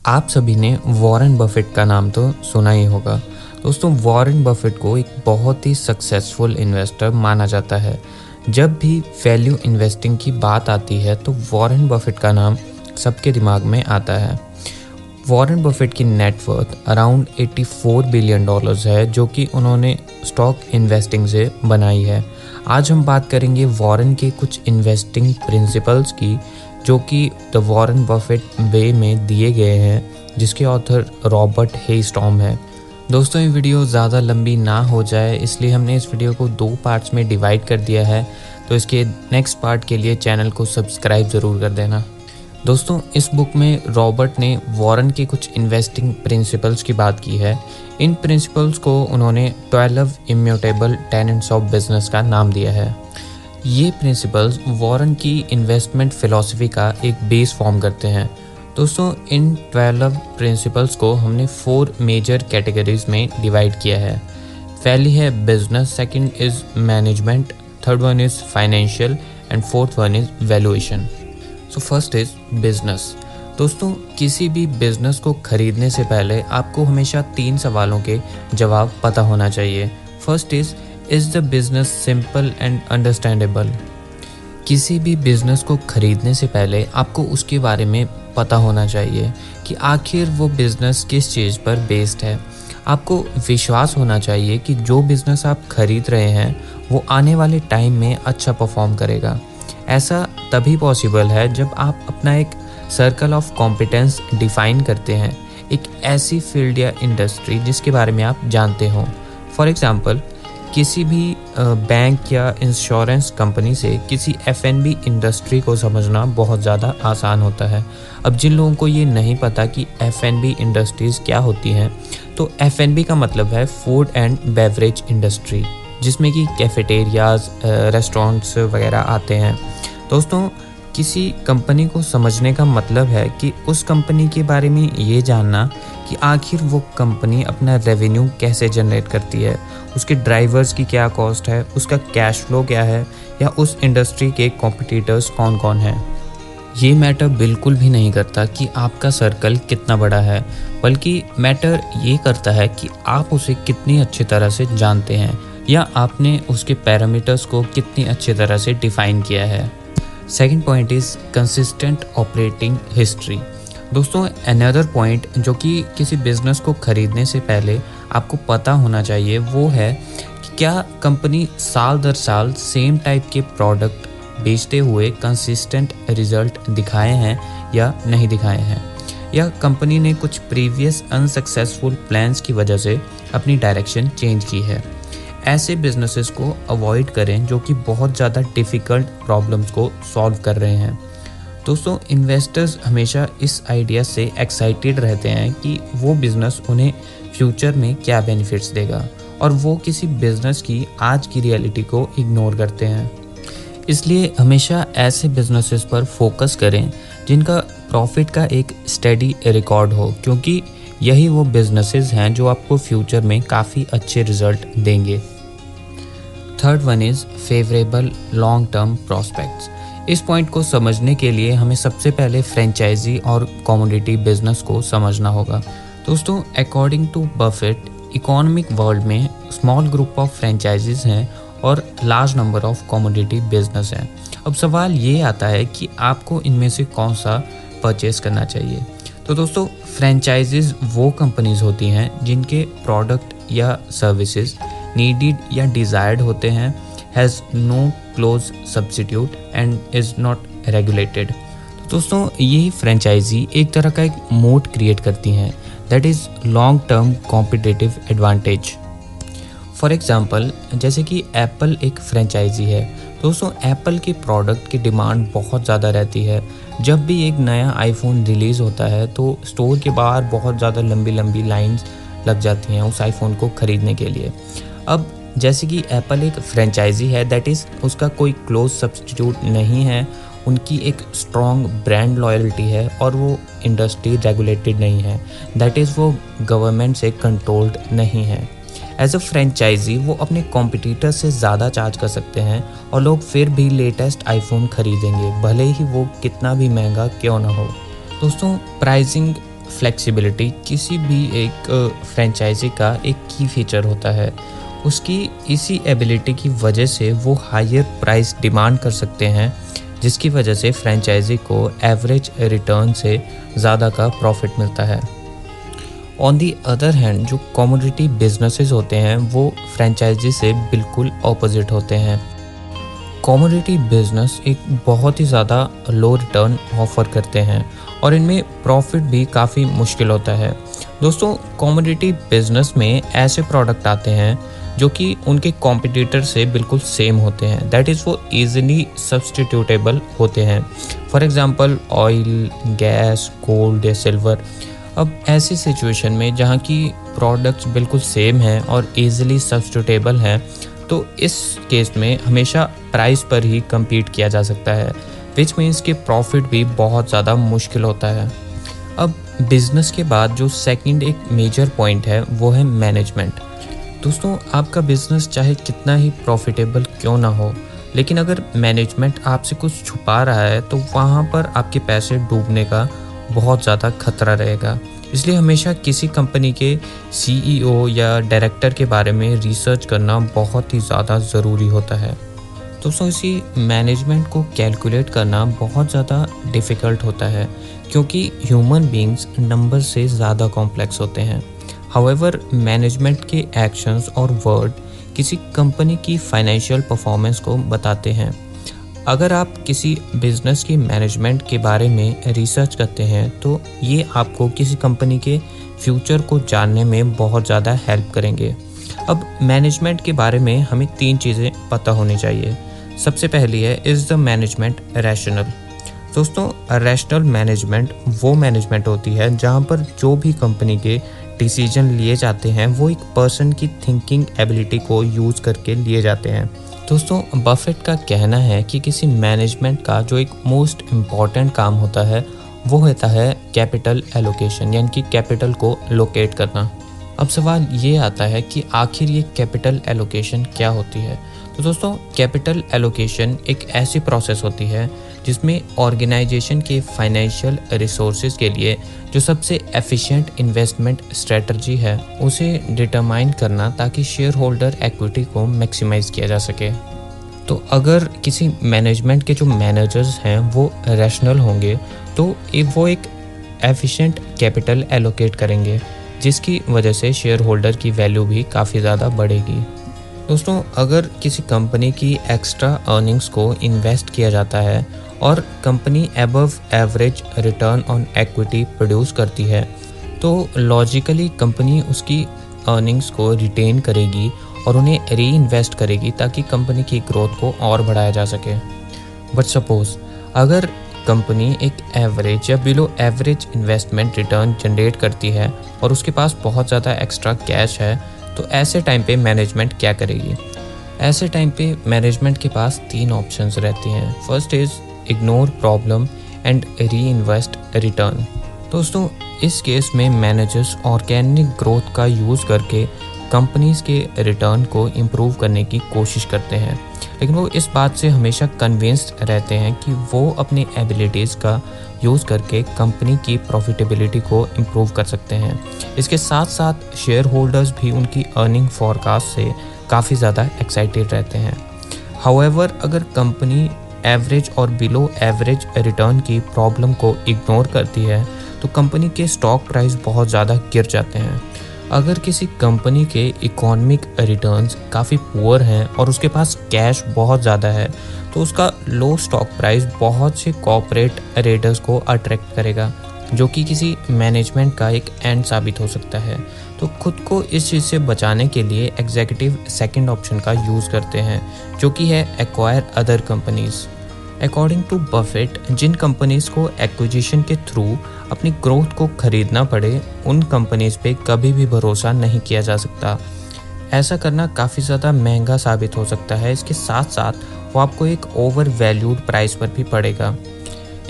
आप सभी ने वॉरेन बफेट का नाम तो सुना ही होगा। दोस्तों, वॉरेन बफेट को एक बहुत ही सक्सेसफुल इन्वेस्टर माना जाता है। जब भी वैल्यू इन्वेस्टिंग की बात आती है तो वॉरेन बफेट का नाम सबके दिमाग में आता है। वॉरेन बफेट की नेटवर्थ अराउंड $84 बिलियन है, जो कि उन्होंने स्टॉक इन्वेस्टिंग से बनाई है। आज हम बात करेंगे वॉरेन के कुछ इन्वेस्टिंग प्रिंसिपल्स की, जो कि द वॉरेन बफेट वे में दिए गए हैं, जिसके ऑथर रॉबर्ट हेस्टॉम है। दोस्तों, ये वीडियो ज़्यादा लंबी ना हो जाए इसलिए हमने इस वीडियो को 2 पार्ट्स में डिवाइड कर दिया है, तो इसके नेक्स्ट पार्ट के लिए चैनल को सब्सक्राइब ज़रूर कर देना। दोस्तों, इस बुक में रॉबर्ट ने वॉरेन के कुछ इन्वेस्टिंग प्रिंसिपल्स की बात की है। इन प्रिंसिपल्स को उन्होंने 12 इम्यूटेबल टेनेंट्स ऑफ बिजनेस का नाम दिया है। ये प्रिंसिपल्स वॉरेन की इन्वेस्टमेंट फिलॉसफी का एक बेस फॉर्म करते हैं। दोस्तों, इन 12 प्रिंसिपल्स को हमने 4 मेजर कैटेगरीज में डिवाइड किया है। पहली है business, second is management, third one is financial and fourth one is valuation. So first is business. दोस्तों, किसी भी बिजनेस को खरीदने से पहले आपको हमेशा 3 सवालों के जवाब पता होना चाहिए। First is the business simple and understandable. किसी भी बिजनेस को खरीदने से पहले आपको उसके बारे में पता होना चाहिए कि आखिर वो बिजनेस किस चीज़ पर बेस्ड है। आपको विश्वास होना चाहिए कि जो बिजनेस आप खरीद रहे हैं वो आने वाले टाइम में अच्छा परफॉर्म करेगा। ऐसा तभी पॉसिबल है जब आप अपना एक सर्कल ऑफ कॉम्पिटेंस डिफाइन करते हैं, एक ऐसी फील्ड या इंडस्ट्री जिसके बारे में आप जानते हो। फॉर एग्जांपल, किसी भी बैंक या इंश्योरेंस कंपनी से किसी F&B इंडस्ट्री को समझना बहुत ज़्यादा आसान होता है। अब जिन लोगों को ये नहीं पता कि F&B इंडस्ट्रीज़ क्या होती हैं, तो F&B का मतलब है फूड एंड बेवरेज इंडस्ट्री, जिसमें कि कैफेटेरियाज़, रेस्टोरेंट्स वगैरह आते हैं। दोस्तों, किसी कंपनी को समझने का मतलब है कि उस कंपनी के बारे में ये जानना कि आखिर वो कंपनी अपना रेवेन्यू कैसे जनरेट करती है, उसके ड्राइवर्स की क्या कॉस्ट है, उसका कैश फ्लो क्या है, या उस इंडस्ट्री के कॉम्पिटिटर्स कौन कौन हैं। ये मैटर बिल्कुल भी नहीं करता कि आपका सर्कल कितना बड़ा है, बल्कि मैटर ये करता है कि आप उसे कितनी अच्छी तरह से जानते हैं या आपने उसके पैरामीटर्स को कितनी अच्छी तरह से डिफाइन किया है। Second point is consistent operating history. दोस्तों, अनदर पॉइंट जो कि किसी बिजनेस को खरीदने से पहले आपको पता होना चाहिए वो है कि क्या कंपनी साल दर साल सेम टाइप के प्रोडक्ट बेचते हुए कंसिस्टेंट रिजल्ट दिखाए हैं या नहीं दिखाए हैं, या कंपनी ने कुछ प्रीवियस अनसक्सेसफुल प्लान्स की वजह से अपनी डायरेक्शन चेंज की है। ऐसे बिजनेसेस को अवॉइड करें जो कि बहुत ज़्यादा डिफ़िकल्ट प्रॉब्लम्स को सॉल्व कर रहे हैं। दोस्तों, इन्वेस्टर्स हमेशा इस आइडिया से एक्साइटेड रहते हैं कि वो बिज़नेस उन्हें फ्यूचर में क्या बेनिफिट्स देगा, और वो किसी बिज़नेस की आज की रियलिटी को इग्नोर करते हैं। इसलिए हमेशा ऐसे बिजनेसेस पर फोकस करें जिनका प्रॉफिट का एक स्टेडी रिकॉर्ड हो, क्योंकि यही वो बिजनेसेस हैं जो आपको फ्यूचर में काफ़ी अच्छे रिजल्ट देंगे। Third one is favourable long term prospects. इस पॉइंट को समझने के लिए हमें सबसे पहले फ्रेंचाइजी और कमोडिटी बिजनेस को समझना होगा। दोस्तों, according to Buffett, economic world में स्मॉल ग्रुप ऑफ फ्रेंचाइजीज हैं और large number of commodity business हैं। अब सवाल ये आता है कि आपको इनमें से कौन सा परचेस करना चाहिए। तो दोस्तों, फ्रेंचाइजीज वो कंपनीज होती हैं जिनके प्रोडक्ट या सर्विसेज नीडेड या डिज़ायर्ड होते हैं, has no close substitute and is not regulated. तो दोस्तों, ये फ्रेंचाइजी एक तरह का एक मोड क्रिएट करती हैं, that is long term competitive advantage. For example, जैसे कि एप्पल एक फ्रेंचाइजी है। दोस्तों, एप्पल के प्रोडक्ट की डिमांड बहुत ज़्यादा रहती है। जब भी एक नया आईफोन रिलीज़ होता है तो स्टोर के बाहर बहुत ज़्यादा लंबी लंबी लाइंस लग जाती हैं उस आईफोन को ख़रीदने के लिए। अब जैसे कि एप्पल एक फ्रेंचाइजी है, दैट इज़ उसका कोई क्लोज सब्स्टिट्यूट नहीं है, उनकी एक स्ट्रॉन्ग ब्रांड लॉयल्टी है और वो इंडस्ट्री रेगुलेटेड नहीं है, दैट इज़ वो गवर्नमेंट से कंट्रोल्ड नहीं है। एज अ फ्रेंचाइजी वो अपने कॉम्पिटिटर से ज़्यादा चार्ज कर सकते हैं और लोग फिर भी लेटेस्ट आईफोन खरीदेंगे, भले ही वो कितना भी महंगा क्यों ना हो। दोस्तों, प्राइसिंग फ्लेक्सिबिलिटी किसी भी एक फ्रेंचाइजी का एक की फीचर होता है। उसकी इसी एबिलिटी की वजह से वो हायर प्राइस डिमांड कर सकते हैं, जिसकी वजह से फ्रेंचाइजी को एवरेज रिटर्न से ज़्यादा का प्रॉफिट मिलता है। ऑन दी अदर हैंड जो कमोडिटी बिजनेसेस होते हैं वो फ्रेंचाइजी से बिल्कुल ऑपोजिट होते हैं। कमोडिटी बिजनेस एक बहुत ही ज़्यादा लो रिटर्न ऑफर करते हैं और इनमें प्रॉफिट भी काफ़ी मुश्किल होता है। दोस्तों, कमोडिटी बिजनेस में ऐसे प्रोडक्ट आते हैं जो कि उनके कॉम्पिटिटर से बिल्कुल सेम होते हैं, दैट इज़ वो ईजिली सब्सटीट्यूटेबल होते हैं। For example oil, gas, gold या सिल्वर। अब ऐसी सिचुएशन में जहाँ की प्रोडक्ट्स बिल्कुल सेम हैं और ईजिली सब्सटीट्यूटेबल हैं, तो इस केस में हमेशा प्राइस पर ही compete किया जा सकता है, विच मीन्स कि प्रॉफिट भी बहुत ज़्यादा मुश्किल होता है। अब बिजनेस के बाद जो सेकंड एक मेजर पॉइंट है वो है मैनेजमेंट। दोस्तों, आपका बिजनेस चाहे कितना ही प्रॉफिटेबल क्यों ना हो, लेकिन अगर मैनेजमेंट आपसे कुछ छुपा रहा है तो वहाँ पर आपके पैसे डूबने का बहुत ज़्यादा खतरा रहेगा। इसलिए हमेशा किसी कंपनी के सीईओ या डायरेक्टर के बारे में रिसर्च करना बहुत ही ज़्यादा ज़रूरी होता है। दोस्तों, इसी मैनेजमेंट को कैलकुलेट करना बहुत ज़्यादा डिफ़िकल्ट होता है, क्योंकि ह्यूमन बीइंग्स नंबर से ज़्यादा कॉम्प्लेक्स होते हैं। हाउएवर, मैनेजमेंट के एक्शंस और वर्ड किसी कंपनी की फाइनेंशियल परफॉर्मेंस को बताते हैं। अगर आप किसी बिजनेस की मैनेजमेंट के बारे में रिसर्च करते हैं तो ये आपको किसी कंपनी के फ्यूचर को जानने में बहुत ज़्यादा हेल्प करेंगे। अब मैनेजमेंट के बारे में हमें 3 चीज़ें पता होनी चाहिए। सबसे पहली है, इज़ द मैनेजमेंट रैशनल। दोस्तों, रैशनल मैनेजमेंट वो मैनेजमेंट होती है जहाँ पर जो भी कंपनी के डिसीजन लिए जाते हैं वो एक पर्सन की थिंकिंग एबिलिटी को यूज़ करके लिए जाते हैं। दोस्तों, बफेट का कहना है कि किसी मैनेजमेंट का जो एक मोस्ट इम्पॉर्टेंट काम होता है वो होता है कैपिटल एलोकेशन, यानी कि कैपिटल को लोकेट करना। अब सवाल ये आता है कि आखिर ये कैपिटल एलोकेशन क्या होती है। तो दोस्तों, कैपिटल एलोकेशन एक ऐसी प्रोसेस होती है जिसमें ऑर्गेनाइजेशन के फाइनेंशियल रिसोर्सेज के लिए जो सबसे एफिशिएंट इन्वेस्टमेंट स्ट्रेटजी है उसे डिटरमाइन करना, ताकि शेयर होल्डर एक्विटी को मैक्सिमाइज किया जा सके। तो अगर किसी मैनेजमेंट के जो मैनेजर्स हैं वो रैशनल होंगे तो वो एक एफिशिएंट कैपिटल एलोकेट करेंगे, जिसकी वजह से शेयर होल्डर की वैल्यू भी काफ़ी ज़्यादा बढ़ेगी। दोस्तों, अगर किसी कंपनी की एक्स्ट्रा अर्निंग्स को इन्वेस्ट किया जाता है और company above average return on equity produce करती है, तो लॉजिकली कंपनी उसकी अर्निंग्स को रिटेन करेगी और उन्हें री इन्वेस्ट करेगी, ताकि कंपनी की ग्रोथ को और बढ़ाया जा सके। बट सपोज अगर कंपनी एक एवरेज या below average investment return generate करती है और उसके पास बहुत ज़्यादा एक्स्ट्रा कैश है, तो ऐसे टाइम पे मैनेजमेंट क्या करेगी? ऐसे टाइम पे मैनेजमेंट के पास 3 ऑप्शंस रहती हैं। First is ignore problem and re invest return. दोस्तों, इस केस में मैनेजर्स ऑर्गेनिक ग्रोथ का यूज़ करके कंपनीज के रिटर्न को इम्प्रूव करने की कोशिश करते हैं, लेकिन वो इस बात से हमेशा कन्विंस्ड रहते हैं कि वो अपनी एबिलिटीज़ का यूज़ करके कंपनी की प्रॉफिटेबिलिटी को इम्प्रूव कर सकते हैं। इसके साथ साथ शेयर होल्डर्स भी उनकी अर्निंग फॉरकास्ट से काफ़ी ज़्यादा एक्साइटेड रहते हैं। हाउएवर, अगर कंपनी एवरेज और बिलो एवरेज रिटर्न की प्रॉब्लम को इग्नोर करती है तो कंपनी के स्टॉक प्राइस बहुत ज़्यादा गिर जाते हैं। अगर किसी कंपनी के इकोनॉमिक रिटर्न्स काफ़ी पुअर हैं और उसके पास कैश बहुत ज़्यादा है, तो उसका लो स्टॉक प्राइस बहुत से कॉर्पोरेट रेडर्स को अट्रैक्ट करेगा, जो कि किसी मैनेजमेंट का एक एंड साबित हो सकता है। तो खुद को इस चीज़ से बचाने के लिए एग्जीक्यूटिव सेकंड ऑप्शन का यूज़ करते हैं, जो कि है acquire other companies. According to Buffett, जिन कंपनीज़ को एक्विजिशन के थ्रू अपनी ग्रोथ को खरीदना पड़े, उन कंपनीज़ पे कभी भी भरोसा नहीं किया जा सकता। ऐसा करना काफ़ी ज़्यादा महंगा साबित हो सकता है। इसके साथ साथ वो आपको एक ओवर वैल्यूड प्राइस पर भी पड़ेगा।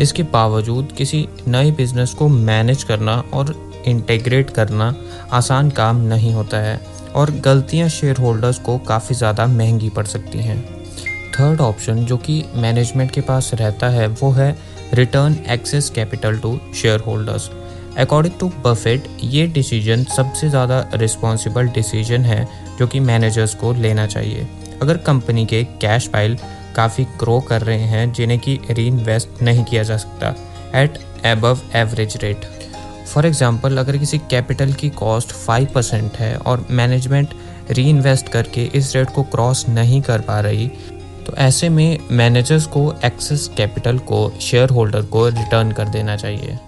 इसके बावजूद किसी नए बिजनेस को मैनेज करना और इंटीग्रेट करना आसान काम नहीं होता है और गलतियां शेयर होल्डर्स को काफ़ी ज़्यादा महंगी पड़ सकती हैं। थर्ड ऑप्शन जो कि मैनेजमेंट के पास रहता है वो है return excess capital to share holders. According to Buffett ये डिसीजन सबसे ज़्यादा रिस्पॉन्सिबल डिसीजन है जो कि मैनेजर्स को लेना चाहिए। अगर कंपनी के कैश पाइल काफ़ी ग्रो कर रहे हैं जिन्हें कि री इन्वेस्ट नहीं किया जा सकता at above average rate. For example, अगर किसी कैपिटल की कॉस्ट 5% है और मैनेजमेंट री इन्वेस्ट करके इस रेट को क्रॉस नहीं कर पा रही, तो ऐसे में मैनेजर्स को एक्सेस कैपिटल को शेयर होल्डर को रिटर्न कर देना चाहिए।